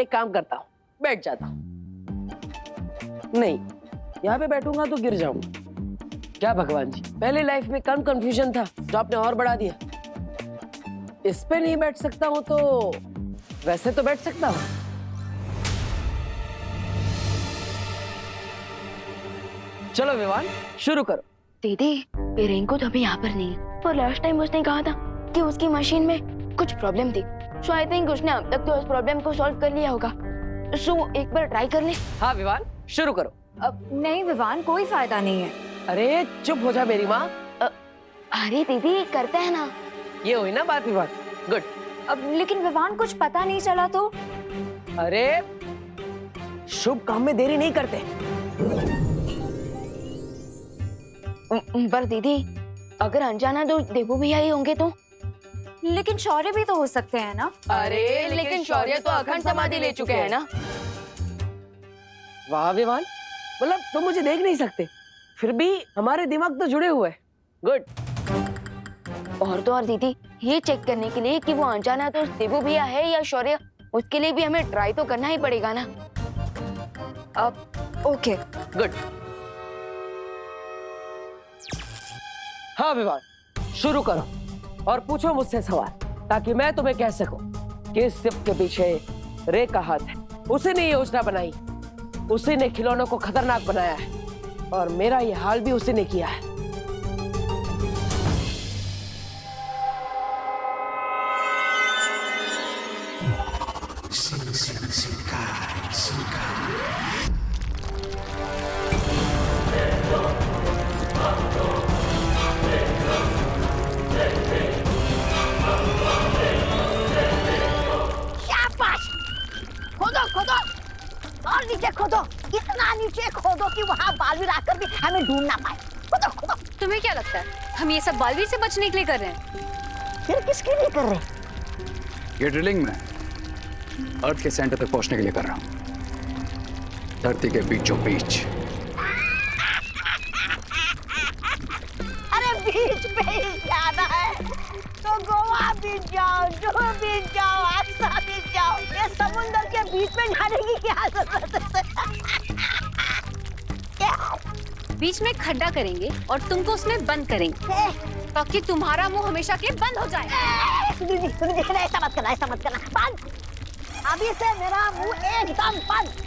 एक काम करता हूँ, बैठ जाता हूँ। नहीं, यहाँ पे बैठूंगा तो गिर जाऊंगा। क्या भगवान जी, पहले लाइफ में कम कंफ्यूजन था जो आपने और बढ़ा दिया। इस पे नहीं बैठ सकता हूँ तो वैसे तो बैठ सकता हूँ। चलो विवान, शुरू करो। दीदी, ये रेनकोट अभी यहाँ पर नहीं है, पर लास्ट टाइम उसने कहा था कि उसकी मशीन में कुछ प्रॉब्लम थी। सो आई थिंक उसने अब तक तो उस प्रॉब्लम को सॉल्व कर लिया होगा। सो एक बार ट्राई कर ले। हाँ विवान, शुरू करो। अब नहीं विवान, कोई फायदा नहीं है। अरे चुप हो जा मेरी माँ। अरे दीदी, करते हैं ना। ये हुई ना बात विवान। गुड। अब लेकिन विवान कुछ पता नहीं चला तो? अरे शुभ काम में देरी नहीं करते। पर दीदी, अगर अनजाना तो देवू भैया ही होंगे तो? लेकिन शौर्य भी तो हो सकते हैं ना। अरे लेकिन शौर्य तो अखंड समाधि ले चुके हैं ना। वाह विवान, मतलब तुम मुझे देख नहीं सकते, फिर भी हमारे दिमाग तो जुड़े हुए हैं। गुड। और तो और दीदी, ये चेक करने के लिए कि वो अनजाना तो देवू भैया है या शौर्य, उसके लिए भी हमें ट्राई तो करना ही पड़ेगा ना। अब ओके। गुड। हाँ विवान, शुरू करो और पूछो मुझसे सवाल, ताकि मैं तुम्हें कह सकूं कि इस सिप के पीछे रे का हाथ है। उसी ने ये योजना बनाई, उसी ने खिलौनों को खतरनाक बनाया है, और मेरा ये हाल भी उसी ने किया है। खोदो खोदो और नीचे खोदो, इतना नीचे खोदो कि वहाँ बालवीर आकर भी हमें ढूंढ ना पाए। खोदो खोदो। तुम्हें क्या लगता है हम ये सब बालवीर से बचने के लिए कर रहे हैं? फिर किसके लिए कर रहे? ये ड्रिलिंग में अर्थ के सेंटर तक पहुंचने के लिए कर रहा हूं, धरती के बीचों बीच। अरे बीच पे ही जाना है तो गोवा बीच जाओ, जुहू बीच जाओ, आगरा बीच जाओ। ये समुंदर के बीच में जाने की क्या जरूरत है? बीच में खड्डा करेंगे और तुमको उसमें बंद करेंगे ताकि तुम्हारा मुंह हमेशा के बंद हो जाए। सुनिए ऐसा मत करना, ऐसा मत करना। बंद, अभी से मेरा मुंह एकदम बंद।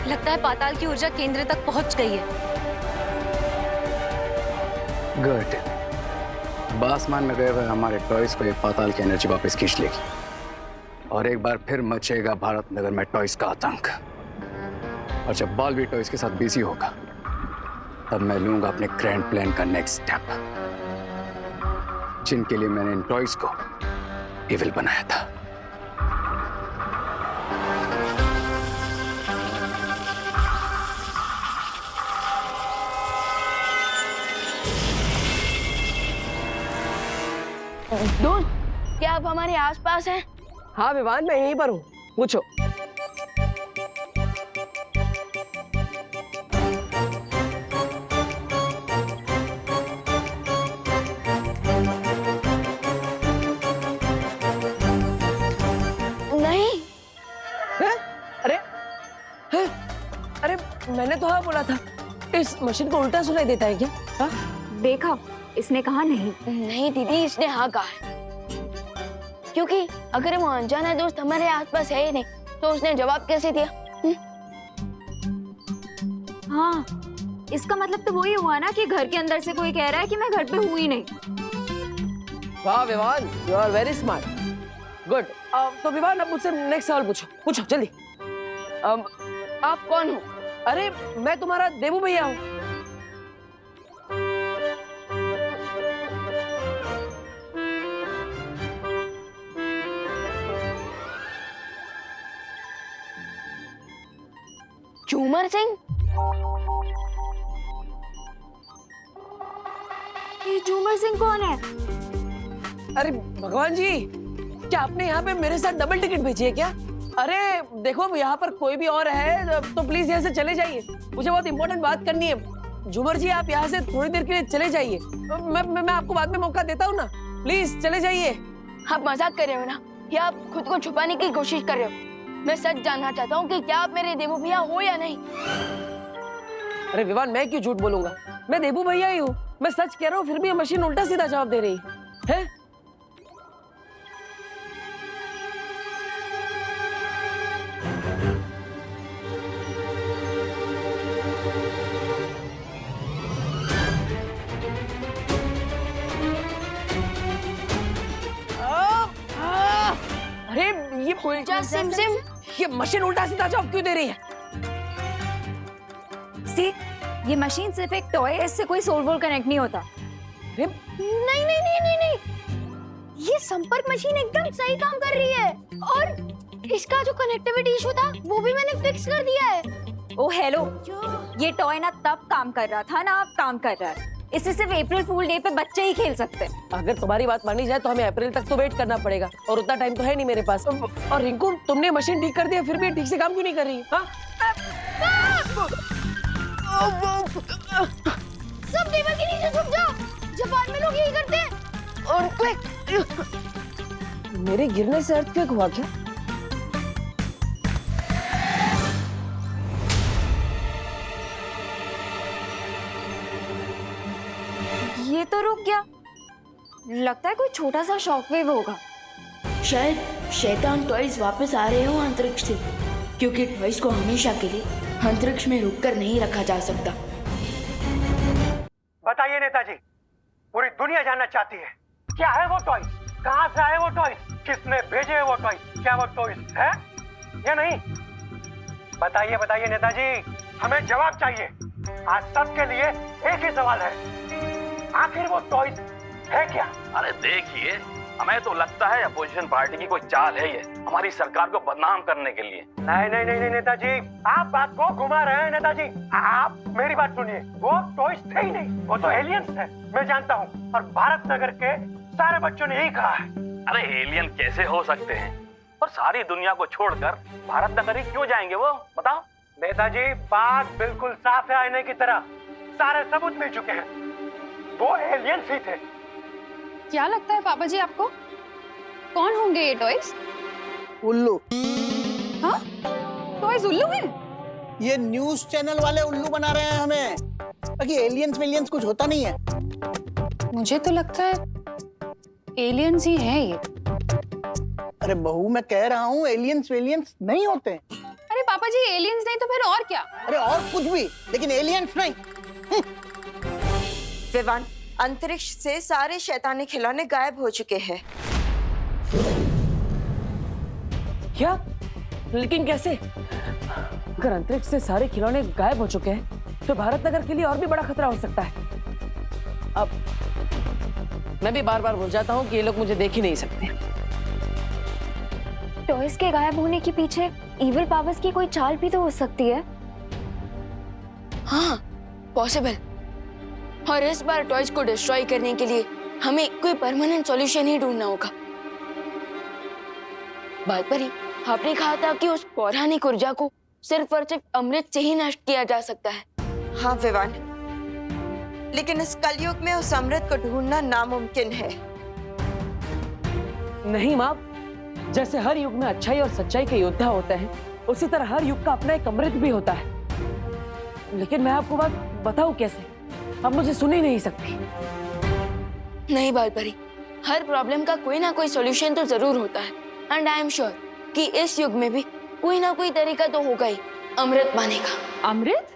लगता है पाताल की ऊर्जा केंद्र तक पहुंच गई है। गुड। अब आसमान में गए हुए हमारे टॉयज को ये पाताल की एनर्जी वापस खींच लेगी, और एक बार फिर मचेगा भारत नगर में टॉयज का आतंक। और जब बालवीर टॉयज के साथ बिजी होगा, तब मैं लूंगा अपने ग्रैंड प्लान का नेक्स्ट स्टेप, जिनके लिए मैंने इन टॉयज को इविल बनाया था। दोस्त, क्या आप हमारे आसपास हैं? हाँ विवान, मैं यहीं पर हूँ, पूछो। नहीं। है? अरे है? अरे मैंने तो हाँ बोला था। इस मशीन को उल्टा सुनाई देता है क्या? हाँ? देखा, इसने कहा नहीं। नहीं दीदी, इसने हाँ कहा है, क्योंकि अगर वो अनजाना दोस्त हमारे आसपास है ही नहीं तो उसने जवाब कैसे दिया? हाँ, इसका मतलब तो वही हुआ ना कि घर के अंदर से कोई कह रहा है कि मैं घर पे हूँ ही नहीं। वाह Vivaan, you are very smart. Good. तो विवान, अब मुझसे नेक्स्ट सवाल पूछो, पूछो जल्दी। आप कौन हो? अरे मैं तुम्हारा देवू भैया हूँ। झूमर सिंह? ये झूमर सिंह कौन है? अरे भगवान जी, क्या आपने यहाँ पे मेरे साथ डबल टिकट भेजी है क्या? अरे देखो यहाँ पर कोई भी और है तो प्लीज यहाँ से चले जाइए, मुझे बहुत इंपॉर्टेंट बात करनी है। झूमर जी आप यहाँ से थोड़ी देर के लिए चले जाइए, मैं आपको बाद में मौका देता हूँ ना, प्लीज चले जाइए। आप मजाक कर रहे हो ना, या आप खुद को छुपाने की कोशिश कर रहे हो? मैं सच जानना चाहता हूँ कि क्या आप मेरे देवू भैया हो या नहीं। अरे विवान, मैं क्यों झूठ बोलूंगा, मैं देबू भैया ही हूँ, मैं सच कह रहा हूँ, फिर भी ये मशीन उल्टा सीधा जवाब दे रही है। अरे ये उल्टा सिम ये मशीन उल्टा सीधा जवाब क्यों दे रही है? सी, ये मशीन सिर्फ एक टॉय है, इससे कोई सोल वोल कनेक्ट नहीं होता। अरे नहीं नहीं नहीं नहीं नहीं, ये संपर्क मशीन एकदम सही काम कर रही है, और इसका जो कनेक्टिविटी इशू था वो भी मैंने फिक्स कर दिया है। ओ हेलो, ये टॉय ना तब काम कर रहा था ना अब काम कर रहा है। इसे सिर्फ अप्रैल फूल डे पे बच्चे ही खेल सकते हैं। अगर तुम्हारी बात मानी जाए तो हमें अप्रैल तक तो वेट करना पड़ेगा, और उतना टाइम तो है नहीं मेरे पास। और रिंकू, तुमने मशीन ठीक कर दिया फिर भी ठीक से काम क्यों नहीं कर रही? हाँ? सब टेबल के नीचे छुप जाओ, जापान में लोग यही करते हैं। और मेरे गिरने से अर्थक्वेक हुआ क्या? ये तो रुक गया, लगता है कोई छोटा सा शॉकवेव होगा। शायद शैतान टॉयज वापस आ रहे हो अंतरिक्ष से, क्योंकि टॉयज को हमेशा के लिए अंतरिक्ष में रुककर नहीं रखा जा सकता। बताइए नेताजी, पूरी दुनिया जानना चाहती है क्या है वो टॉय, कहां से आए वो टॉय, किसने भेजे है वो टॉय, क्या वो टॉय है या नहीं? बताइए बताइए नेताजी, हमें जवाब चाहिए। आज सबके लिए एक ही सवाल है, आखिर वो टॉय है क्या? अरे देखिए, हमें तो लगता है अपोजिशन पार्टी की कोई चाल है ये, हमारी सरकार को बदनाम करने के लिए। नहीं नहीं नहीं नहीं नेताजी, आप बात को घुमा रहे हैं नेताजी। आप मेरी बात सुनिए, वो टॉयज थे ही नहीं, वो तो एलियंस है, मैं जानता हूँ, और भारत नगर के सारे बच्चों ने यही कहा है। अरे एलियन कैसे हो सकते हैं, और सारी दुनिया को छोड़कर भारत नगर ही क्यों जाएंगे वो, बताओ? नेताजी बात बिल्कुल साफ है, आईने की तरह, सारे सबूत मिल चुके हैं, वो एलियंस ही थे। क्या लगता है पापा जी आपको, कौन होंगे ये टॉयज? उल्लू। हाँ, टॉयज उल्लू हैं? ये न्यूज चैनल वाले उल्लू बना रहे हैं हमें, बाकी एलियंस वेलियंस कुछ होता नहीं है। मुझे तो लगता है एलियंस ही हैं ये। अरे बहू, मैं कह रहा हूँ एलियंस वेलियंस नहीं होते। अरे पापा जी, एलियंस नहीं तो फिर और क्या? अरे और कुछ भी, लेकिन एलियंस नहीं। विवान, अंतरिक्ष से सारे शैतानी खिलौने गायब हो चुके हैं। क्या? लेकिन कैसे? अगर अंतरिक्ष से सारे खिलौने गायब हो चुके हैं तो भारत नगर के लिए और भी बड़ा खतरा हो सकता है। अब मैं भी बार बार भूल जाता हूँ कि ये लोग मुझे देख ही नहीं सकते। टॉयज के गायब होने के पीछे इविल पावर्स की कोई चाल भी तो हो सकती है। हाँ, पॉसिबल। और इस बार टॉयज को डिस्ट्रॉय करने के लिए हमें कोई परमानेंट सॉल्यूशन ही ढूंढना होगा। बात पर ही आपने कहा था कि उस पौराणिक ऊर्जा को सिर्फ और सिर्फ अमृत से ही नष्ट किया जा सकता है। हाँ विवान, लेकिन इस कलयुग में उस अमृत को ढूंढना नामुमकिन है। नहीं माँ, जैसे हर युग में अच्छाई और सच्चाई के योद्धा होते हैं, उसी तरह हर युग का अपना एक अमृत भी होता है। लेकिन मैं आपको बात बताऊं कैसे? आप मुझे सुन ही नहीं सकती। नहीं बालपरी, हर प्रॉब्लम का कोई ना कोई सॉल्यूशन तो जरूर होता है, एंड आई एम श्योर कि इस युग में भी कोई ना कोई तरीका तो होगा ही अमृत पाने का। अमृत?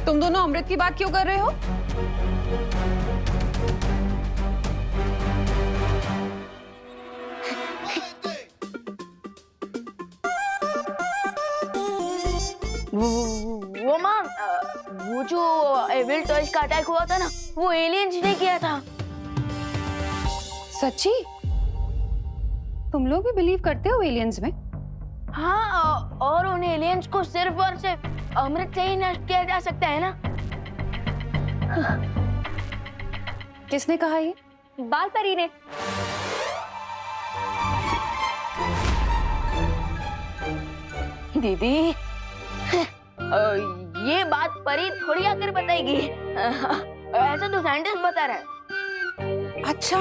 तुम दोनों अमृत की बात क्यों कर रहे हो? टॉयज का अटैक हुआ था ना, वो एलियंस ने किया था। सच्ची? तुम लोग भी बिलीव करते हो एलियंस में? हाँ, और उन एलियंस को सिर्फ और सिर्फ अमृत से ही नष्ट किया जा सकता है ना। किसने कहा ये? बाल परी ने। दीदी, ये बात परी थोड़ी आकर बताएगी। ऐसा तो साइंटिस्ट बता रहा है। अच्छा,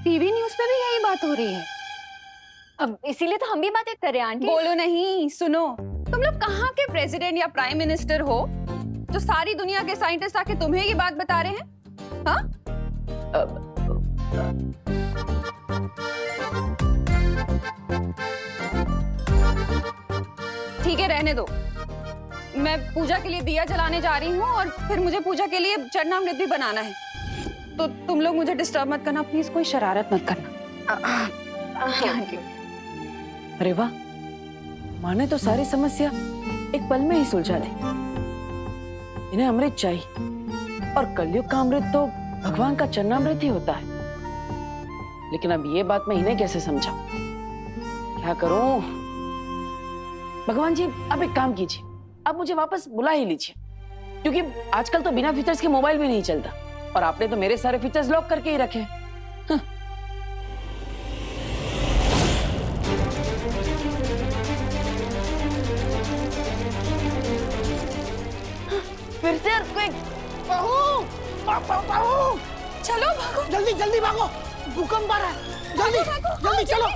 टीवी न्यूज़ पे भी यही बात हो रही है। अब इसीलिए तो हम भी बातें कर रहे हैं आंटी। बोलो नहीं, सुनो। तुम लोग कहाँ के प्रेसिडेंट या प्राइम मिनिस्टर हो जो सारी दुनिया के साइंटिस्ट आके तुम्हें ये बात बता रहे हैं? हाँ? ठीक है, रहने दो। मैं पूजा के लिए दिया जलाने जा रही हूँ और फिर मुझे पूजा के लिए चरणामृत भी बनाना है। तो तुम लोग मुझे डिस्टर्ब मत करना प्लीज, कोई शरारत मत करना। अरे वाह, माँ ने तो सारी समस्या एक पल में ही सुलझा दी। इन्हें अमृत चाहिए और कलयुग का अमृत तो भगवान का चरणामृत ही होता है। लेकिन अब ये बात मैं इन्हें कैसे समझाऊं? क्या करूं? भगवान जी, आप एक काम कीजिए, आप मुझे वापस बुला ही लीजिए, क्योंकि आजकल तो बिना फीचर्स के मोबाइल भी नहीं चलता और आपने तो मेरे सारे फीचर्स लॉक करके ही रखे हैं। फिर से earthquake। चलो भागो, जल्दी जल्दी भागो, भूकंप आ रहा है, जल्दी जल्दी चलो।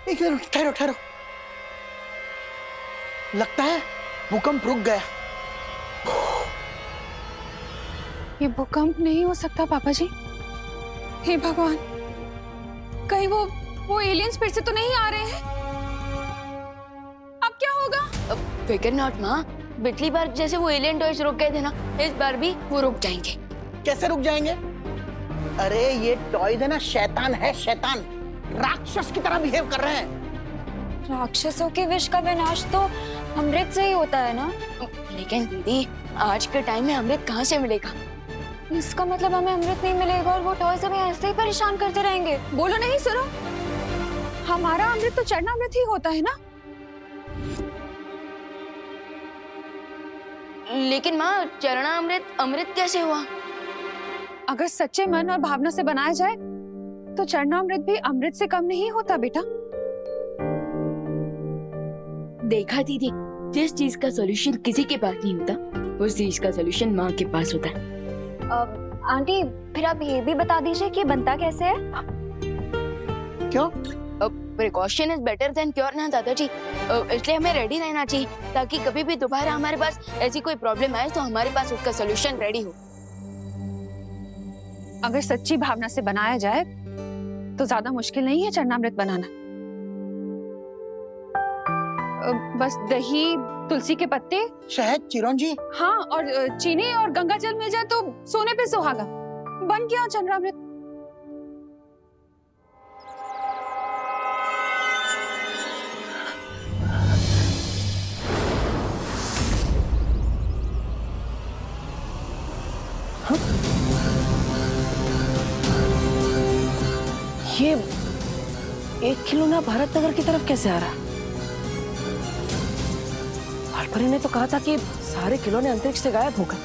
एक मिनट, ठहरो ठहरो, लगता है भूकंप रुक गया। ये भूकंप नहीं हो सकता पापा जी। हे भगवान, कहीं वो एलियंस फिर से तो नहीं आ रहे हैं? अब क्या होगा? फिकर नॉट माँ, पिछली बार जैसे वो एलियन टॉयज रुक गए थे ना, इस बार भी वो रुक जाएंगे। कैसे रुक जाएंगे? अरे ये टॉयज है ना, शैतान है, शैतान, राक्षस की तरह बिहेव कर रहे हैं। राक्षसों के विष का विनाश तो अमृत से ही होता है ना। लेकिन दीदी, आज के टाइम में अमृत कहाँ से मिलेगा? इसका मतलब हमें अमृत नहीं मिलेगा और वो टॉयज हमें ऐसे ही परेशान करते रहेंगे। बोलो नहीं, सुनो, हमारा अमृत तो चरणामृत ही होता है ना। लेकिन माँ, चरणामृत अमृत कैसे हुआ? अगर सच्चे मन और भावना से बनाया जाए तो चरणामृत भी अमृत से कम नहीं होता बेटा। देखा दीदी, जिस चीज का सॉल्यूशन किसी के पास नहीं होता, उस चीज का सॉल्यूशन माँ के पास होता है। आंटी, फिर आप ये भी बता दीजिए कि बनता कैसे है? क्यों? Precaution is better than cure ना दादाजी, इसलिए हमें रेडी रहना चाहिए ताकि कभी भी दोबारा हमारे पास ऐसी कोई प्रॉब्लम आए तो हमारे पास उसका सॉल्यूशन रेडी हो। अगर सच्ची भावना से बनाया जाए तो ज्यादा मुश्किल नहीं है चरणामृत बनाना। बस दही, तुलसी के पत्ते, शहद, चिरौंजी, हाँ, और चीनी और गंगा जल मिल जाए तो सोने पे सुहागा, बन गया चरणामृत। ये 1 खिलौना भारत नगर की तरफ कैसे आ रहा? बालपरी ने तो कहा था कि सारे खिलौने अंतरिक्ष से गायब हो गए।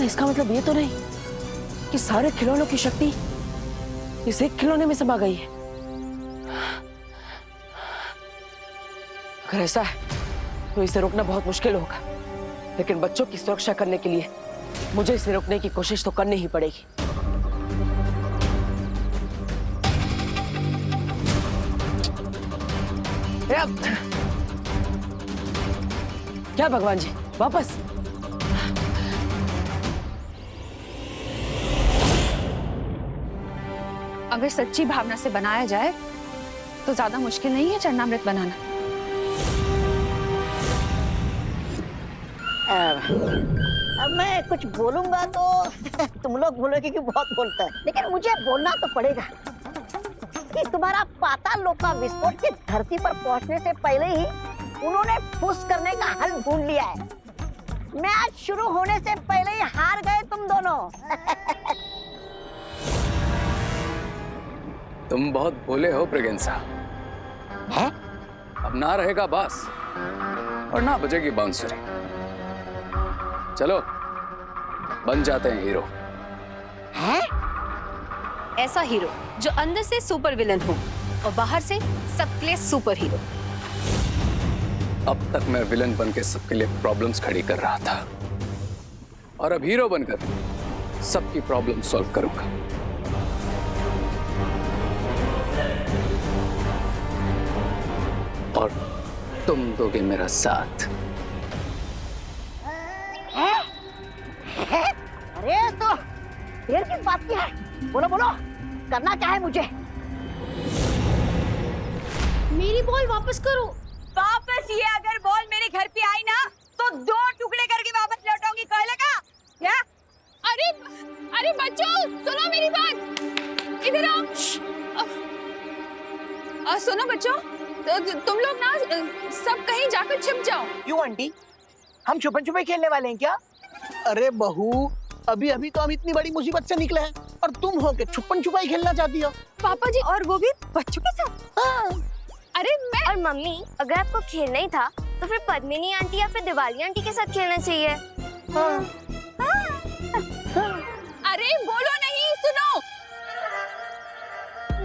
इसका मतलब ये तो नहीं कि सारे खिलौनों की शक्ति इस एक खिलौने में समा गई है। अगर ऐसा है तो इसे रोकना बहुत मुश्किल होगा, लेकिन बच्चों की सुरक्षा करने के लिए मुझे इसे रोकने की कोशिश तो करनी ही पड़ेगी। क्या भगवान जी, वापस? अगर सच्ची भावना से बनाया जाए तो ज्यादा मुश्किल नहीं है चरणामृत बनाना। अब मैं कुछ बोलूंगा तो तुम लोग बोलोगे कि बहुत बोलता है, लेकिन मुझे बोलना तो पड़ेगा कि तुम्हारा पाताल लोक का विस्फोट की धरती पर पहुंचने से पहले ही उन्होंने फुस करने का हल ढूंढ लिया है। मैच शुरू होने से पहले ही हार गए तुम दोनों। तुम बहुत भोले हो ब्रिगेंसा। है? अब ना रहेगा बास और ना बजेगी बांसुरी। चलो बन जाते हैं हीरो। है? ऐसा हीरो जो अंदर से सुपर विलन हो और बाहर से सबके लिए सुपर हीरो। अब तक मैं विलन बन के सबके लिए प्रॉब्लम्स खड़ी कर रहा था और अब हीरो बनकर सबकी प्रॉब्लम सॉल्व करूंगा। और तुम दोगे मेरा साथ। है? अरे तो देर किस बात की है? बोलो बोलो, करना क्या है मुझे? मेरी बॉल वापस करो। वापस ये अगर बॉल मेरे घर पे आई ना तो 2 टुकड़े करके वापस लौटाऊंगी, कह लेगा क्या? अरे अरे बच्चों सुनो मेरी बात, इधर आओ। सुनो बच्चों, तुम लोग ना सब कहीं जाकर छिप जाओ। क्यों आंटी, हम छुपन छुपे खेलने वाले हैं क्या? अरे बहू, अभी अभी तो हम इतनी बड़ी मुसीबत से निकले हैं और तुम हो के छुपन छुपाई खेलना चाहती हो? पापा जी, और वो भी बच्चों के साथ। हाँ। अरे मैं और मम्मी, अगर आपको खेलना ही था तो फिर पद्मिनी आंटी या फिर दिवाली आंटी के साथ खेलना चाहिए। अरे बोलो नहीं, सुनो।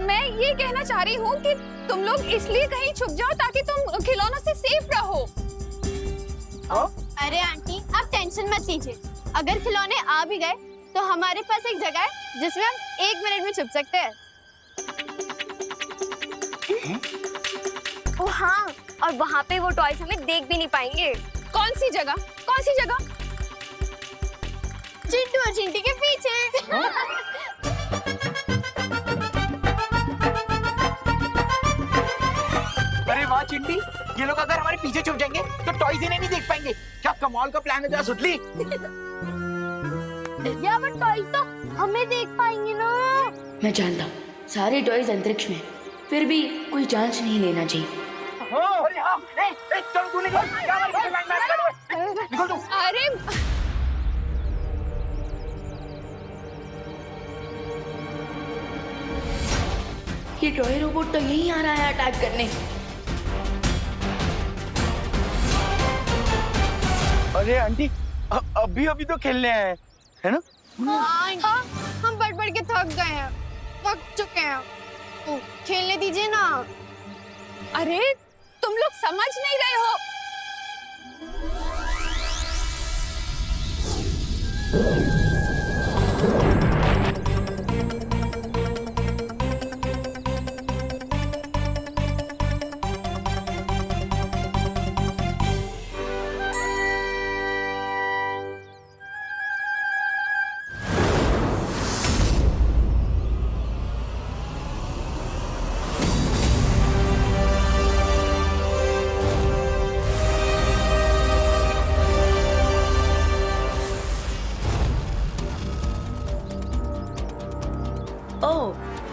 मैं ये कहना चाह रही हूँ कि तुम लोग इसलिए कहीं छुप जाओ ताकि तुम खिलौनों से सेफ रहो। अरे आंटी, आप टेंशन मत लीजिए। अगर खिलौने आ भी गए तो हमारे पास एक जगह है जिसमें हम 1 मिनट में छुप सकते हैं। ओ हाँ, और वहाँ पे वो टॉयज हमें देख भी नहीं पाएंगे। कौन सी जगह? कौन सी जगह? चिंटू और चिंटी के पीछे। अरे वाह चिंटी, ये लोग अगर हमारे पीछे छुप जाएंगे तो टॉयज इन्हें नहीं देख पाएंगे। क्या कमाल का प्लान है जरा सुतली। या वो टॉयज तो हमें देख पाएंगे ना। मैं जानता हूँ सारे टॉयज अंतरिक्ष में, फिर भी कोई चांस नहीं लेना चाहिए। अरे हाँ, चल तू निकल, निकल तू। अरे ये टॉय रोबोट तो यहीं आ रहा है अटैक करने। अरे आंटी, अभी अभी तो खेलने आए हैं, है ना? हाँ, हम बढ़ के थक गए हैं, थक चुके हैं। तो खेलने दीजिए ना। अरे तुम लोग समझ नहीं रहे हो।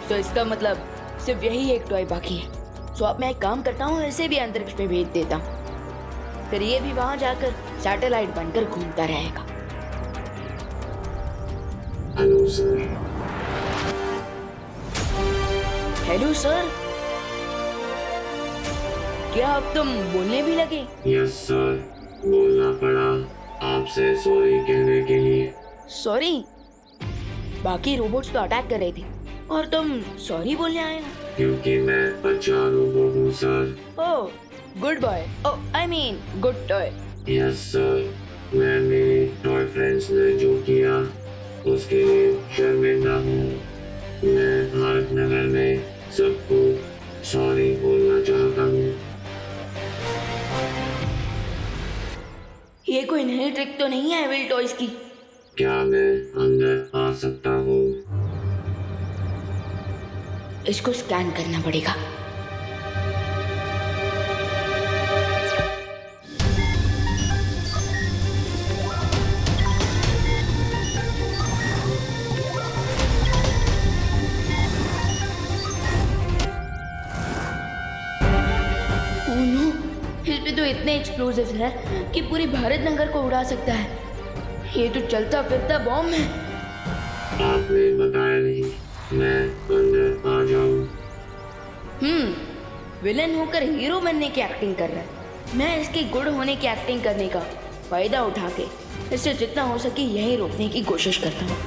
तो इसका मतलब सिर्फ यही एक टॉय बाकी है। सो अब मैं एक काम करता हूँ, इसे भी अंतरिक्ष में भेज देता हूँ, फिर ये भी वहां जाकर सैटेलाइट बनकर घूमता रहेगा। Hello sir. हेलो सर, क्या अब तुम बोलने भी लगे? यस सर, बोलना पड़ा आपसे सॉरी कहने के लिए। सॉरी? बाकी रोबोट्स तो अटैक कर रहे थे और तुम सॉरी बोलने आए हो? क्योंकि मैं अच्छा रोबोट हूँ sir. Oh, good boy. Oh, I mean good toy. Yes sir, मैं मेरे टॉय फ्रेंड्स ने जो किया उसके लिए शर्मिंदा हूँ। मैं भारत नगर में सबको सॉरी बोलना चाहता हूँ। ये कोई नई ट्रिक तो नहीं है एविल टॉयज की? क्या मैं अंदर आ सकता हूँ? इसको स्कैन करना पड़ेगा। ओह नो, इस पे तो तो इतने एक्सप्लोजिव है कि पूरी भारत नगर को उड़ा सकता है। ये तो चलता फिरता बॉम्ब है। आपने बताया नहीं, मैं अंदर आ जाऊं? विलन होकर हीरो बनने की एक्टिंग कर रहा है। मैं इसके गुड होने की एक्टिंग करने का फायदा उठा के इससे जितना हो सके यही रोकने की कोशिश करता हूँ।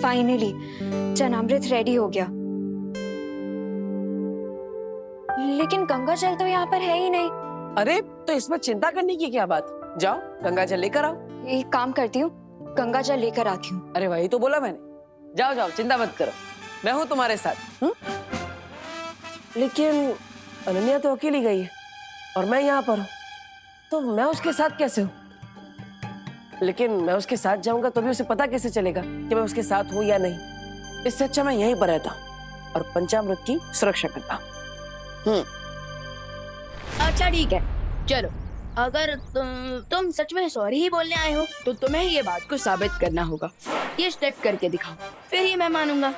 फाइनली चनामृत रेडी हो गया, लेकिन गंगा जल तो यहाँ पर है ही नहीं। अरे तो इसमें चिंता करने की क्या बात, जाओ गंगा जल लेकर आओ। एक काम करती हूँ, गंगा जल लेकर आती हूँ। अरे वही तो बोला मैंने, जाओ जाओ चिंता मत करो, मैं हूँ तुम्हारे साथ। लेकिन अनन्या तो अकेली गई है और मैं यहाँ पर हूँ, तो मैं उसके साथ कैसे हूँ? लेकिन मैं उसके साथ जाऊंगा तो भी उसे पता कैसे चलेगा कि मैं उसके साथ हूँ या नहीं? इससे अच्छा मैं यहीं पर रहता हूँ और पंचामृत की सुरक्षा करता हूँ। अच्छा ठीक है, चलो अगर तुम सच में सॉरी ही बोलने आए हो तो तुम्हें ये बात को साबित करना होगा। ये स्टेप करके दिखाओ, फिर ही मैं मानूंगा।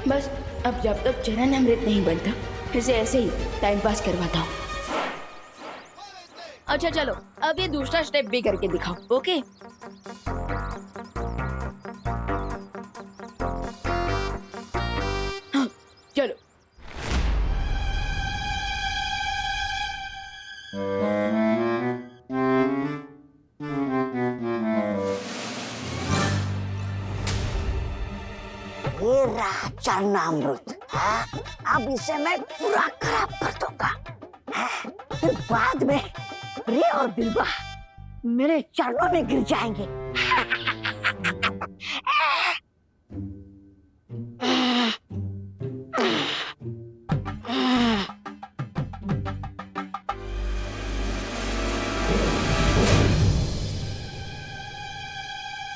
बस अब जब तक चरण अमृत नहीं बनता इसे ऐसे ही टाइम पास करवाता हूँ। अच्छा चलो अब ये दूसरा स्टेप भी करके दिखाओ, ओके? हाँ, चलो। ये रहा चरणामृत, अब इसे मैं पूरा खराब कर दूंगा। फिर बाद में रे और बिल्वा मेरे चरणों में गिर जाएंगे।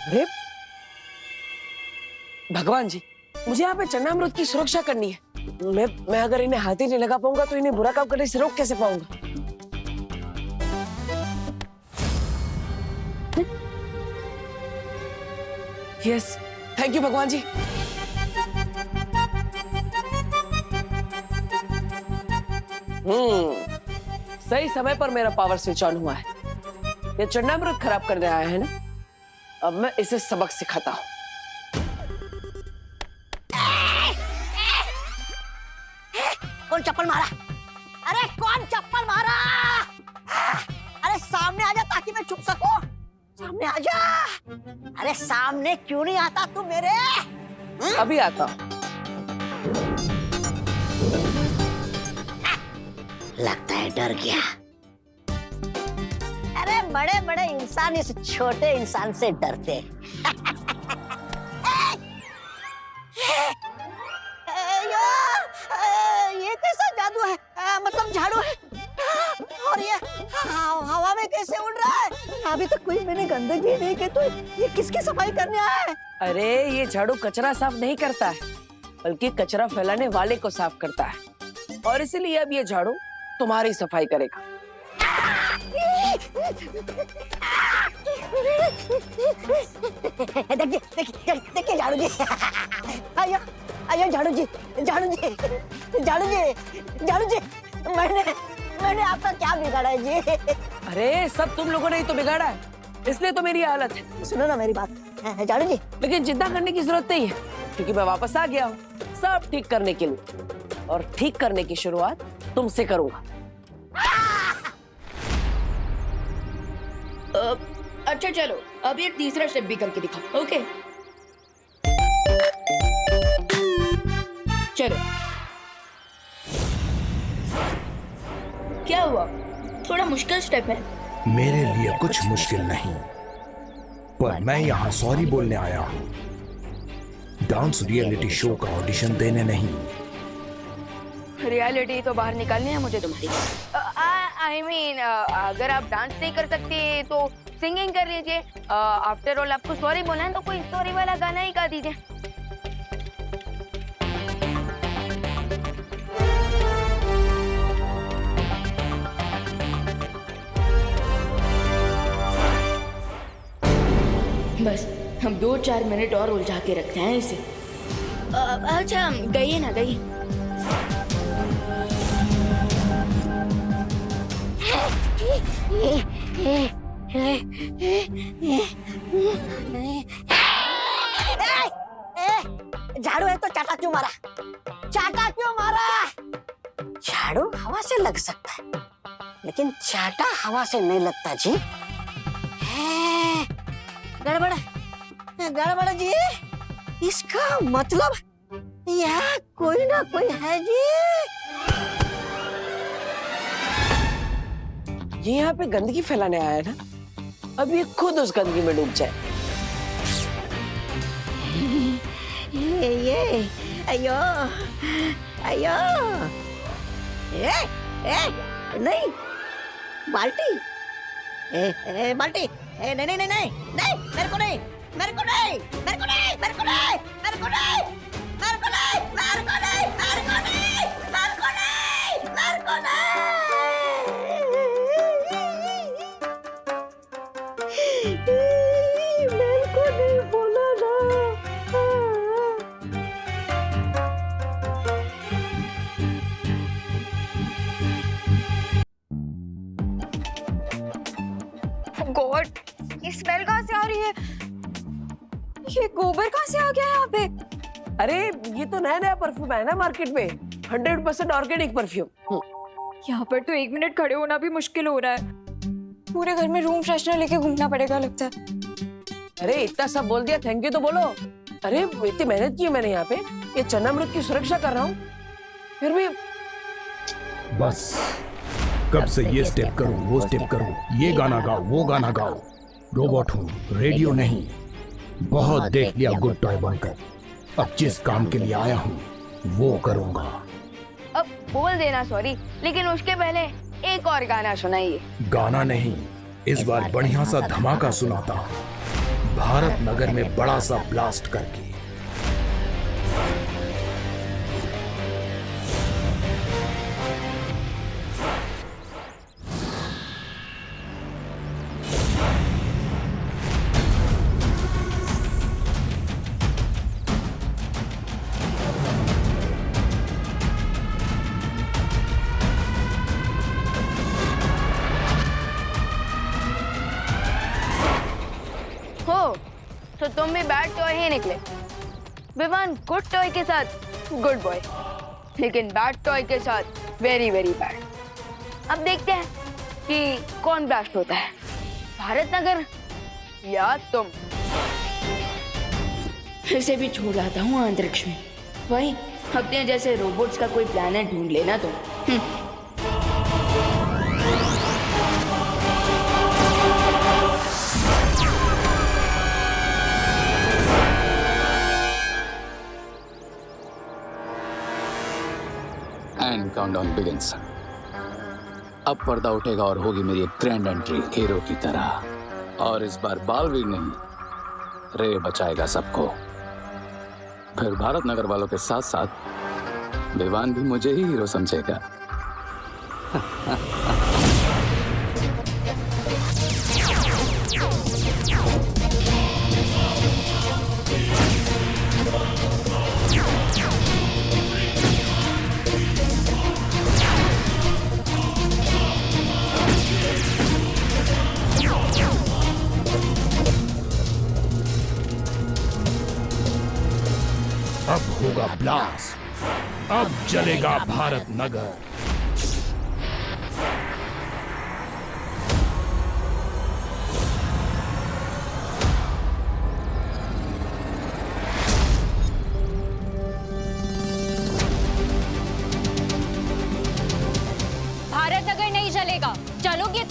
अरे भगवान जी, मुझे यहाँ पे चरणामृत की सुरक्षा करनी है। मैं अगर इन्हें हाथ ही नहीं लगा पाऊंगा तो इन्हें बुरा काम करने से रोक कैसे पाऊंगा? यस, थैंक यू भगवान जी। सही समय पर मेरा पावर स्विच ऑन हुआ है। ये चरणामृत खराब करने आया है ना, अब मैं इसे सबक सिखाता हूँ। कौन चप्पल मारा? अरे कौन चप्पल मारा? अरे सामने आजा ताकि मैं छुप सकूं। सामने आजा। अरे सामने क्यों नहीं आता तू मेरे? अभी आता हूं। लगता है डर गया। अरे बड़े बड़े इंसान इस छोटे इंसान से डरते। ये कैसा जादू है? मतलब झाड़ू है और ये हवा में कैसे उड़ रहा है? अभी तक कोई मैंने गंदगी नहीं की, तो ये किसकी सफाई करने आया है? अरे ये झाड़ू कचरा साफ नहीं करता है, बल्कि कचरा फैलाने वाले को साफ करता है, और इसीलिए अब ये झाड़ू तुम्हारी सफाई करेगा। देखिए झाड़ू जी, आइए आइए झाड़ू जी, झाड़ू जी, झाड़ू जी, झाड़ू जी, मैंने आपका क्या बिगाड़ा है जी? अरे सब तुम लोगों ने ही तो बिगाड़ा है, इसलिए तो मेरी हालत है। सुनो ना मेरी बात झाड़ू जी। लेकिन चिंता करने की जरूरत नहीं है, क्योंकि मैं वापस आ गया हूँ सब ठीक करने के लिए, और ठीक करने की शुरुआत तुमसे करूंगा। अच्छा चलो, अब एक तीसरा स्टेप भी करके दिखाओ। ओके चलो। क्या हुआ? थोड़ा मुश्किल स्टेप है। मेरे लिए कुछ मुश्किल नहीं, पर मैं यहाँ सॉरी बोलने आया हूँ, डांस रियलिटी शो का ऑडिशन देने नहीं। रियलिटी तो बाहर निकालनी है मुझे तुम्हारी। आई मीन अगर आप डांस नहीं कर सकते तो सिंगिंग कर लीजिए। आफ्टर ऑल आपको सॉरी बोलना है तो कोई सॉरी वाला गाना ही गा दीजिए। बस हम 2-4 मिनट और उलझा के रखते हैं इसे। अच्छा गइए ना, गइए। झाड़ू है तो चाटा क्यों मारा? चाटा क्यों मारा? झाड़ू हवा से लग सकता है, लेकिन चाटा हवा से नहीं लगता जी। गड़बड़ गड़बड़ जी, इसका मतलब यहाँ कोई ना कोई है जी। ये यहाँ पे गंदगी फैलाने आया है ना, अब ये खुद उस गंदगी में डूब जाए। ये अयो अयो, नहीं बाल्टी, बाल्टी, नहीं नहीं नहीं नहीं नहीं, मेरे को नहीं, मेरे को नहीं, मेरे को नहीं, मेरे को नहीं, मेरे को नहीं, मेरे को नहीं, मेरे को नहीं, मेरे को नहीं, मेरे को नहीं, मेरे को नहीं। मेरे को नहीं बोला ना। गॉड, ये स्मेल कहाँ से आ रही है? ये गोबर कहाँ से आ गया यहाँ पे? अरे ये तो नया नया परफ्यूम है ना मार्केट में, 100% ऑर्गेनिक परफ्यूम। यहाँ पर तो 1 मिनट खड़े होना भी मुश्किल हो रहा है। पूरे घर में रूम फ्रेशनर लेके घूमना पड़ेगा लगता है। अरे इतना सब बोल दिया, थैंक यू तो बोलो। अरे इतनी मेहनत की है मैंने यहाँ पे, ये चन्नामृत की सुरक्षा कर रहा हूँ, फिर भी। बस कब से ये स्टेप करो, वो स्टेप करो, ये गाना गाओ, वो गाना गाओ। रोबोट हूँ, रेडियो नहीं। बहुत देख लिया गुड टॉय बनकर, अब जिस काम के लिए आया हूँ वो करूँगा। अब बोल देना सॉरी, लेकिन उसके पहले एक और गाना सुनाइए। गाना नहीं, इस बार बढ़िया सा धमाका सुनाता हूँ, भारत नगर में बड़ा सा ब्लास्ट करके। तो तुम भी बैड टॉय ही निकले। विवान गुड टॉय के साथ गुड बॉय, लेकिन बैड टॉय के साथ वेरी वेरी बैड। अब देखते हैं कि कौन ब्लास्ट होता है, भारत नगर या तुम। इसे भी छोड़ आता हूँ अंतरिक्ष में, वही अपने जैसे रोबोट्स का कोई प्लैनेट ढूंढ लेना तुम। And countdown begins. अब पर्दा उठेगा और होगी मेरी ग्रैंड एंट्री हीरो की तरह, और इस बार बालवीर नहीं, रे बचाएगा सबको। फिर भारत नगर वालों के साथ साथ विवान भी मुझे ही हीरो समझेगा। अब होगा ब्लास्ट, अब जलेगा भारत नगर।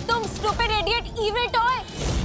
तुम स्टूपिड इडियट इविल टॉय।